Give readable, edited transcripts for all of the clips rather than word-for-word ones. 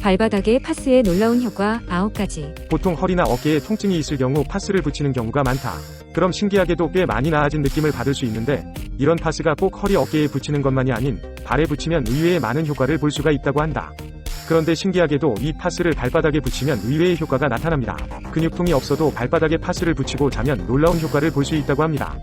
발바닥에 파스의 놀라운 효과 9가지. 보통 허리나 어깨에 통증이 있을 경우 파스를 붙이는 경우가 많다. 그럼 신기하게도 꽤 많이 나아진 느낌을 받을 수 있는데, 이런 파스가 꼭 허리 어깨에 붙이는 것만이 아닌 발에 붙이면 의외의 많은 효과를 볼 수가 있다고 한다. 그런데 신기하게도 이 파스를 발바닥에 붙이면 의외의 효과가 나타납니다. 근육통이 없어도 발바닥에 파스를 붙이고 자면 놀라운 효과를 볼 수 있다고 합니다.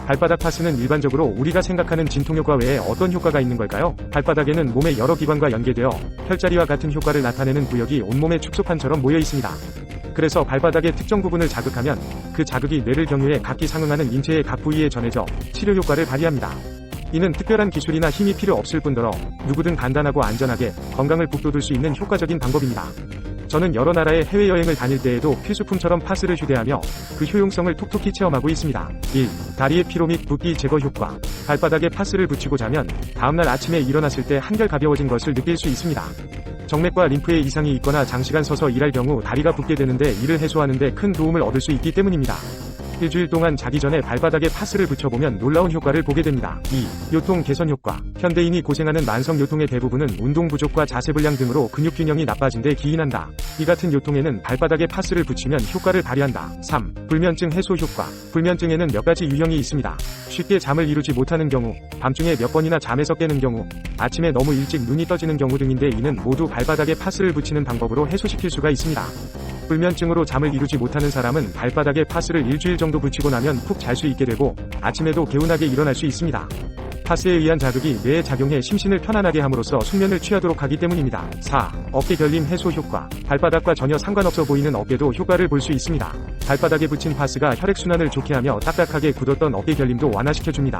발바닥 파스는 일반적으로 우리가 생각하는 진통 효과 외에 어떤 효과가 있는 걸까요? 발바닥에는 몸의 여러 기관과 연계되어 혈자리와 같은 효과를 나타내는 구역이 온몸의 축소판처럼 모여 있습니다. 그래서 발바닥의 특정 부분을 자극하면 그 자극이 뇌를 경유해 각기 상응하는 인체의 각 부위에 전해져 치료 효과를 발휘합니다. 이는 특별한 기술이나 힘이 필요 없을 뿐더러 누구든 간단하고 안전하게 건강을 북돋을 수 있는 효과적인 방법입니다. 저는 여러 나라의 해외여행을 다닐 때에도 필수품처럼 파스를 휴대하며 그 효용성을 톡톡히 체험하고 있습니다. 1. 다리의 피로 및 붓기 제거 효과. 발바닥에 파스를 붙이고 자면 다음날 아침에 일어났을 때 한결 가벼워진 것을 느낄 수 있습니다. 정맥과 림프에 이상이 있거나 장시간 서서 일할 경우 다리가 붓게 되는데 이를 해소하는 데 큰 도움을 얻을 수 있기 때문입니다. 일주일 동안 자기 전에 발바닥에 파스를 붙여보면 놀라운 효과를 보게 됩니다. 2. 요통 개선 효과. 현대인이 고생하는 만성 요통의 대부분은 운동 부족과 자세 불량 등으로 근육 균형이 나빠진 데 기인한다. 이 같은 요통에는 발바닥에 파스를 붙이면 효과를 발휘한다. 3. 불면증 해소 효과. 불면증에는 몇 가지 유형이 있습니다. 쉽게 잠을 이루지 못하는 경우, 밤중에 몇 번이나 잠에서 깨는 경우, 아침에 너무 일찍 눈이 떠지는 경우 등인데 이는 모두 발바닥에 파스를 붙이는 방법으로 해소시킬 수가 있습니다. 불면증으로 잠을 이루지 못하는 사람은 발바닥에 파스를 일주일 정도 붙이고 나면 푹 잘 수 있게 되고 아침에도 개운하게 일어날 수 있습니다. 파스에 의한 자극이 뇌에 작용해 심신을 편안하게 함으로써 숙면을 취하도록 하기 때문입니다. 4. 어깨 결림 해소 효과. 발바닥과 전혀 상관없어 보이는 어깨도 효과를 볼 수 있습니다. 발바닥에 붙인 파스가 혈액순환을 좋게 하며 딱딱하게 굳었던 어깨 결림도 완화시켜줍니다.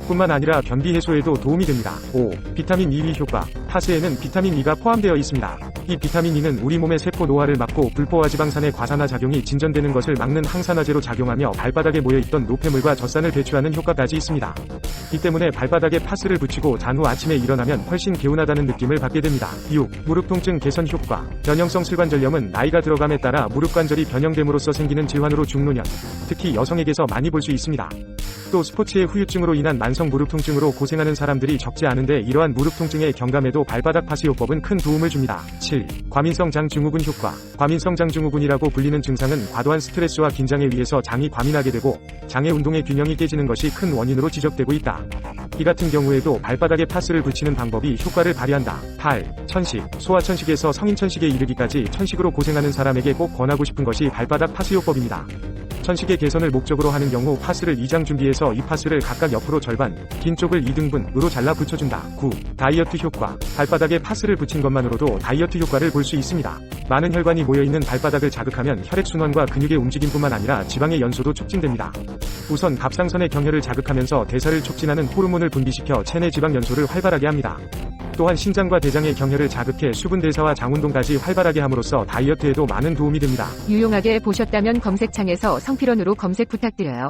뿐만 아니라 변비 해소에도 도움이 됩니다. 5. 비타민 E 효과. 파스에는 비타민 E가 포함되어 있습니다. 이 비타민 E는 우리 몸의 세포 노화를 막고 불포화 지방산의 과산화 작용이 진전되는 것을 막는 항산화제로 작용하며 발바닥에 모여있던 노폐물과 젖산을 배출하는 효과까지 있습니다. 이 때문에 발바닥에 파스를 붙이고 잔 후 아침에 일어나면 훨씬 개운하다는 느낌을 받게 됩니다. 6. 무릎 통증 개선 효과. 변형성 슬관절염은 나이가 들어감에 따라 무릎 관절이 변형됨으로써 생기는 질환으로 중노년, 특히 여성에게서 많이 볼 수 있습니다. 또 스포츠의 후유증으로 인한 만성 무릎 통증으로 고생하는 사람들이 적지 않은데 이러한 무릎 통증에 경감에도 발바닥 파스 요법은 큰 도움을 줍니다. 7. 과민성 장 증후군 효과. 과민성 장 증후군이라고 불리는 증상은 과도한 스트레스와 긴장에 의해서 장이 과민하게 되고 장의 운동의 균형이 깨지는 것이 큰 원인으로 지적되고 있다. 이 같은 경우에도 발바닥에 파스를 붙이는 방법이 효과를 발휘한다. 8. 천식. 소아천식에서 성인천식에 이르기까지 천식으로 고생하는 사람에게 꼭 권하고 싶은 것이 발바닥 파스 요법입니다. 천식의 개선을 목적으로 하는 경우 파스를 2장 준비해서 이 파스를 각각 옆으로 절반, 긴 쪽을 2등분으로 잘라 붙여준다. 9. 다이어트 효과. 발바닥에 파스를 붙인 것만으로도 다이어트 효과를 볼 수 있습니다. 많은 혈관이 모여있는 발바닥을 자극하면 혈액순환과 근육의 움직임뿐만 아니라 지방의 연소도 촉진됩니다. 우선 갑상선의 경혈을 자극하면서 대사를 촉진하는 호르몬을 분비시켜 체내 지방 연소를 활발하게 합니다. 또한 신장과 대장의 경혈을 자극해 수분 대사와 장운동까지 활발하게 함으로써 다이어트에도 많은 도움이 됩니다. 유용하게 보셨다면 검색창에서 성필원으로 검색 부탁드려요.